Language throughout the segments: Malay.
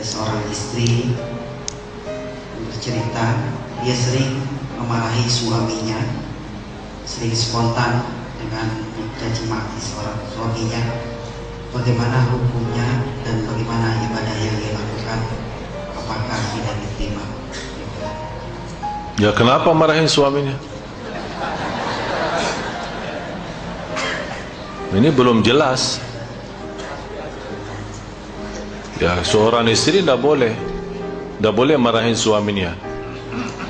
seorang istri bercerita dia sering memarahi suaminya, sering spontan dengan mencaci maki seorang suaminya. Bagaimana hukumnya dan bagaimana ibadah yang dia lakukan, apakah tidak diterima? Ya, kenapa marahin suaminya? Ini belum jelas. Ya, seorang istri tidak boleh marahin suaminya.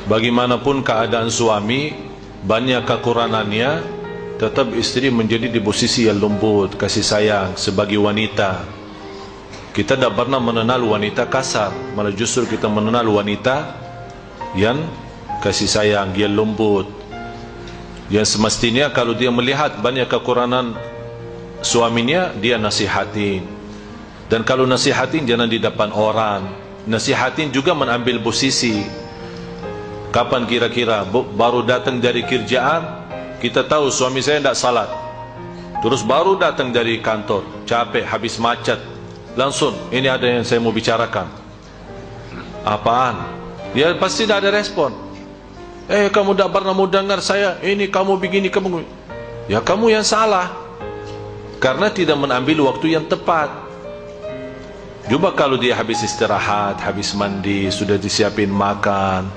Bagaimanapun keadaan suami, banyak kekurangannya, tetap istri menjadi di posisi yang lembut, kasih sayang sebagai wanita. Kita tidak pernah mengenal wanita kasar, malah justru kita mengenal wanita yang kasih sayang, yang lembut, yang semestinya kalau dia melihat banyak kekurangan suaminya, dia nasihatin. Dan kalau nasihatin jangan di depan orang, nasihatin juga mengambil posisi. Kapan kira-kira baru datang dari kerjaan, kita tahu suami saya tidak salat, terus baru datang dari kantor, capek, habis macet, langsung ini ada yang saya mau bicarakan. Apaan? Dia pasti tidak ada respon. Kamu tidak pernah mau dengar saya, ini kamu begini, kamu. Ya, kamu yang salah, karena tidak mengambil waktu yang tepat. Coba kalau dia habis istirahat, habis mandi, sudah disiapin makan,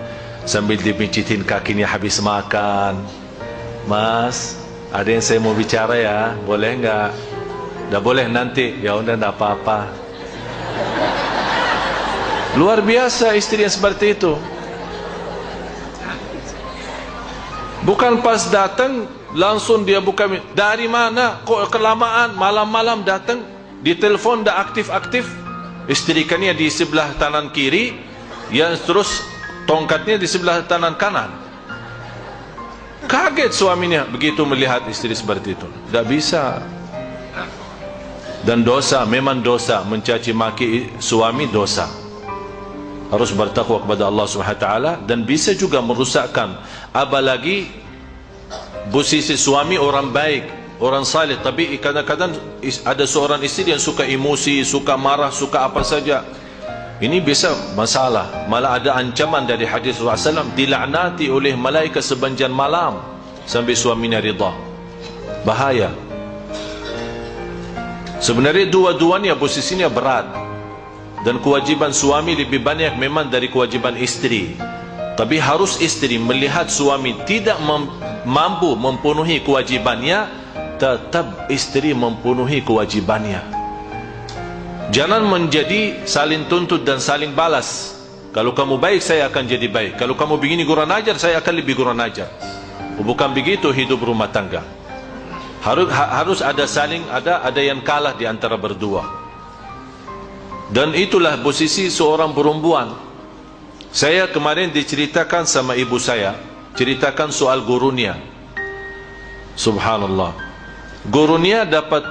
sambil dipijitin kakinya habis makan. Mas, ada yang saya mau bicara ya, boleh enggak? Dah boleh nanti. Ya udah, enggak apa-apa. Luar biasa istri yang seperti itu. Bukan pas datang langsung dia buka, dari mana? Kok kelamaan, malam-malam datang, di telefon dah aktif-aktif. Istrikannya di sebelah kanan kiri, yang terus tongkatnya di sebelah kanan kanan. Kaget suaminya begitu melihat istri seperti itu. Tak bisa. Dan dosa, memang dosa, mencaci maki suami dosa. Harus bertakwa kepada Allah SWT, dan bisa juga merusakkan. Apalagi posisi suami orang baik, orang saleh, tapi kadang-kadang ada seorang istri yang suka emosi, suka marah, suka apa saja. Ini bisa masalah. Malah ada ancaman dari hadis Rasulullah SAW, dilaknati oleh malaikat sepanjang malam sampai suaminya ridha. Bahaya. Sebenarnya dua-duanya posisinya berat, dan kewajiban suami lebih banyak memang dari kewajiban istri. Tapi harus istri melihat suami tidak mampu memenuhi kewajibannya, tetap istri memenuhi kewajibannya. Jangan menjadi saling tuntut dan saling balas. Kalau kamu baik, saya akan jadi baik. Kalau kamu begini kurang ajar, saya akan lebih kurang ajar. Bukan begitu hidup rumah tangga. Harus ada saling, ada yang kalah di antara berdua. Dan itulah posisi seorang perempuan. Saya kemarin diceritakan sama ibu saya, ceritakan soal gurunya. Subhanallah. Gurunya dapat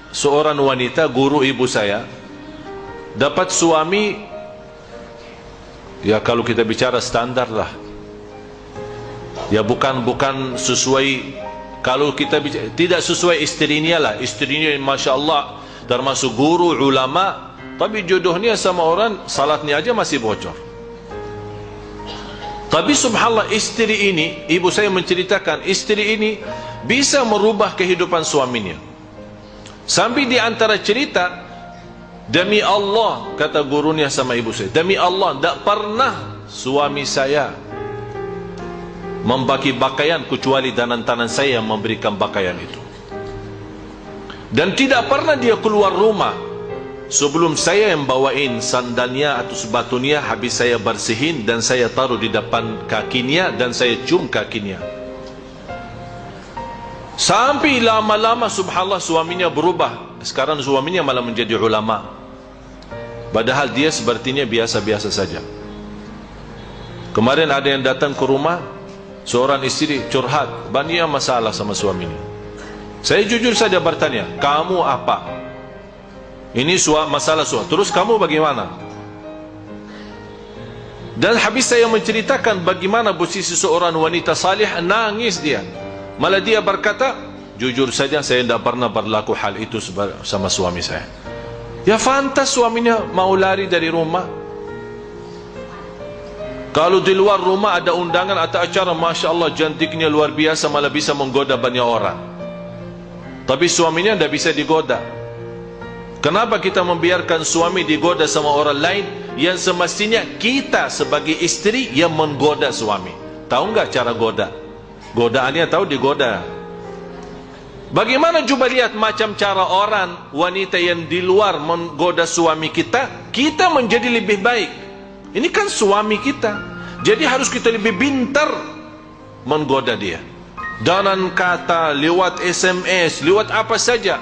seorang wanita, guru ibu saya, dapat suami, ya kalau kita bicara standar lah. Ya bukan sesuai, kalau kita bicara, tidak sesuai istrinya lah. Istrinya Masya Allah termasuk guru, ulama, tapi jodohnya sama orang salatnya aja masih bocor. Tapi subhanallah, istri ini, ibu saya menceritakan, istri ini bisa merubah kehidupan suaminya. Sampai di antara cerita, demi Allah, kata gurunya sama ibu saya, demi Allah, tidak pernah suami saya membagi pakaian kecuali tangan saya yang memberikan pakaian itu. Dan tidak pernah dia keluar rumah sebelum saya yang bawain sandalnya atau sepatunya, habis saya bersihin dan saya taruh di depan kakinya dan saya cium kakinya. Sampai lama-lama subhanallah suaminya berubah. Sekarang suaminya malah menjadi ulama, padahal dia sepertinya biasa-biasa saja. Kemarin ada yang datang ke rumah, seorang istri curhat, banyak masalah sama suaminya. Saya jujur saja bertanya, kamu apa? Ini masalah suami, terus kamu bagaimana? Dan habis saya menceritakan bagaimana posisi seorang wanita salih, nangis dia. Malah dia berkata, jujur saja saya tidak pernah berlaku hal itu sama suami saya. Ya fantas suaminya mau lari dari rumah. Kalau di luar rumah ada undangan atau acara, Masya Allah cantiknya luar biasa, malah bisa menggoda banyak orang. Tapi suaminya tidak bisa digoda. Kenapa kita membiarkan suami digoda sama orang lain, yang semestinya kita sebagai istri yang menggoda suami? Tahu nggak cara goda? Godaannya tahu digoda. Bagaimana coba lihat macam cara orang, wanita yang di luar menggoda suami kita, kita menjadi lebih baik. Ini kan suami kita, jadi harus kita lebih pintar menggoda dia. Dengan kata, lewat SMS, lewat apa saja.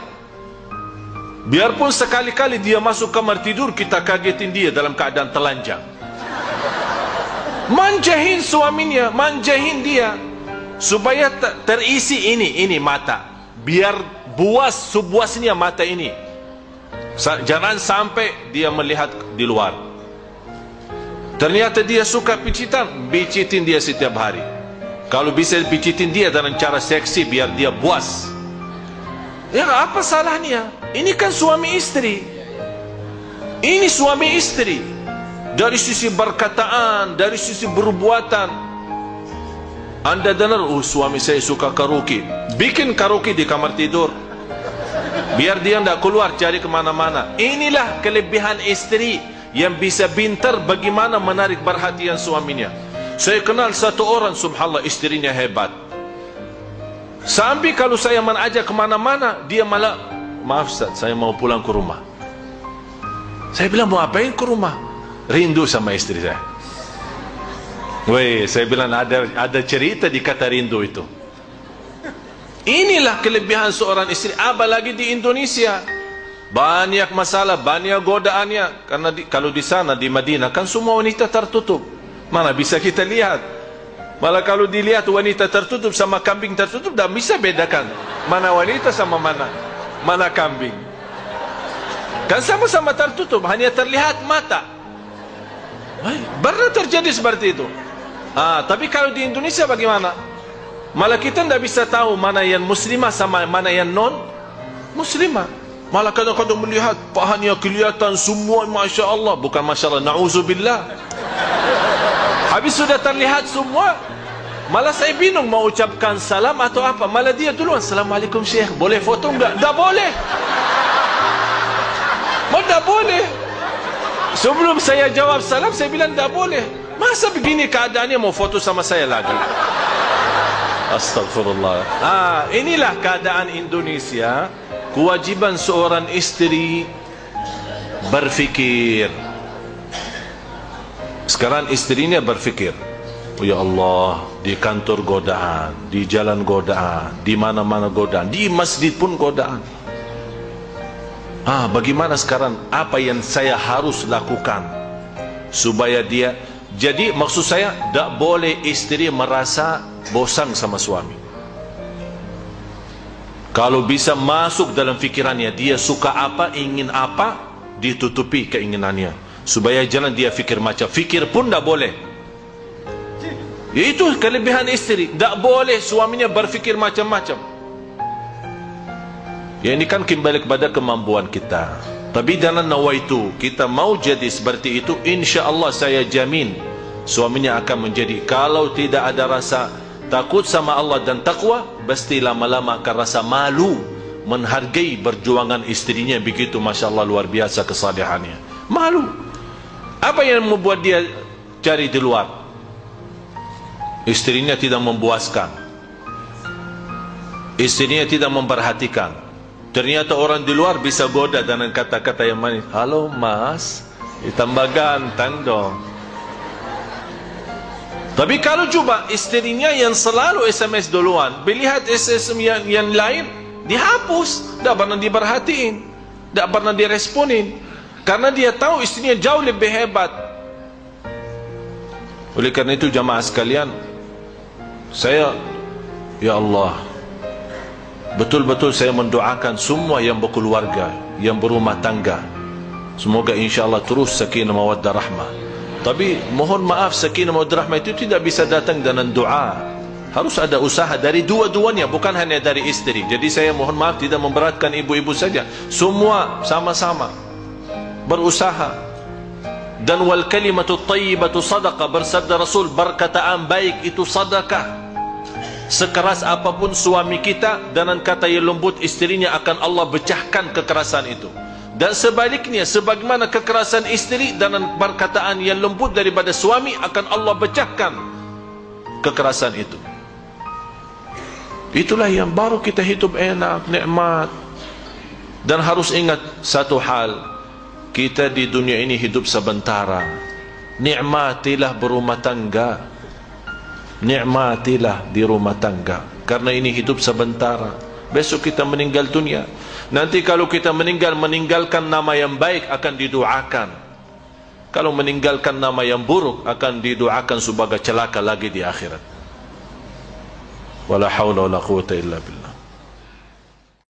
Biarpun sekali-kali dia masuk kamar tidur, kita kagetin dia dalam keadaan telanjang. Manjahin suaminya, manjahin dia, supaya terisi ini mata. Biar buas sebuasnya mata ini. Jangan sampai dia melihat di luar. Ternyata dia suka picitan, picitin dia setiap hari. Kalau bisa picitin dia dengan cara seksi, biar dia puas. Ya apa salahnya? Ini kan suami istri. Ini suami istri. Dari sisi perkataan, dari sisi perbuatan. Anda dengar, suami saya suka karaoke, bikin karaoke di kamar tidur, biar dia tidak keluar cari kemana-mana. Inilah kelebihan istri yang bisa pintar bagaimana menarik perhatian suaminya. Saya kenal satu orang, subhanallah, istrinya hebat. Sampai kalau saya mengajak kemana-mana, dia malah, maaf Ustaz, saya mau pulang ke rumah. Saya bilang, mau apain ke rumah? Rindu sama istri saya. Weh, saya bilang ada cerita di kata rindu itu. Inilah kelebihan seorang istri. Apalagi di Indonesia, banyak masalah, banyak godaannya. Karena kalau di sana di Madinah kan semua wanita tertutup. Mana bisa kita lihat? Malah kalau dilihat wanita tertutup sama kambing tertutup, tidak bisa bedakan mana wanita sama mana kambing. Kan sama-sama tertutup, hanya terlihat mata. Pernah terjadi seperti itu. Tapi kalau di Indonesia bagaimana? Malah kita tidak bisa tahu mana yang muslimah sama mana yang non muslimah. Malah kadang-kadang melihat pahanya kelihatan semua, Masya Allah. Bukan Masya Allah, na'udzubillah. Habis sudah terlihat semua, malah saya bingung mau ucapkan salam atau apa. Malah dia duluan, Assalamualaikum Syekh, boleh foto enggak? Tak boleh. Tak boleh. Sebelum saya jawab salam, saya bilang tak boleh. Masa begini keadaannya mau foto sama saya lagi? Astagfirullah. Inilah keadaan Indonesia. Kewajiban seorang istri berfikir. Sekarang istrinya berfikir, oh ya Allah, di kantor godaan, di jalan godaan, di mana-mana godaan, di masjid pun godaan. Bagaimana sekarang? Apa yang saya harus lakukan supaya dia... Jadi maksud saya, tak boleh istri merasa bosan sama suami. Kalau bisa masuk dalam fikirannya, dia suka apa, ingin apa, ditutupi keinginannya, supaya jangan dia fikir macam. Fikir pun tak boleh. Itu kelebihan istri. Tak boleh suaminya berfikir macam-macam. Ya ini kan kembali kepada kemampuan kita. Tapi dalam nawaitu kita mau jadi seperti itu, insya Allah saya jamin suaminya akan menjadi. Kalau tidak ada rasa takut sama Allah dan takwa, pasti lama-lama akan rasa malu menghargai perjuangan istrinya. Begitu, Masya Allah, luar biasa kesalehannya. Malu. Apa yang membuat dia cari di luar? Istrinya tidak mempuaskan, istrinya tidak memperhatikan. Ternyata orang di luar bisa goda dengan kata-kata yang manis. Halo mas, tambah ganteng dong. Tapi kalau coba istrinya yang selalu SMS duluan, melihat SMS yang lain dihapus, tidak pernah diperhatiin, tidak pernah diresponin, karena dia tahu istrinya jauh lebih hebat. Oleh karena itu jamaah sekalian, saya, ya Allah, betul-betul saya mendoakan semua yang berkeluarga, yang berumah tangga, semoga insyaAllah terus sakinah mawaddah rahmah. Tapi mohon maaf, sakinah mawaddah rahmah itu tidak bisa datang dengan doa. Harus ada usaha dari dua-duanya, bukan hanya dari istri. Jadi saya mohon maaf tidak memberatkan ibu-ibu saja, semua sama-sama. berusaha. Dan wal kalimatu thayyibatu sadaqah, bersabda Rasul, berkataan baik itu sedekah. Sekeras apapun suami kita, dengan kata yang lembut isterinya akan Allah pecahkan kekerasan itu. Dan sebaliknya, sebagaimana kekerasan isteri dengan perkataan yang lembut daripada suami akan Allah pecahkan kekerasan itu. Itulah yang baru kita hidup enak, nikmat. Dan harus ingat satu hal, kita di dunia ini hidup sementara. Nikmatilah berumah tangga, nikmatilah di rumah tangga, karena ini hidup sementara. Besok kita meninggal dunia. Nanti kalau kita meninggalkan nama yang baik akan didoakan. Kalau meninggalkan nama yang buruk akan didoakan sebagai celaka lagi di akhirat. Wala haula wala quwwata illa billah.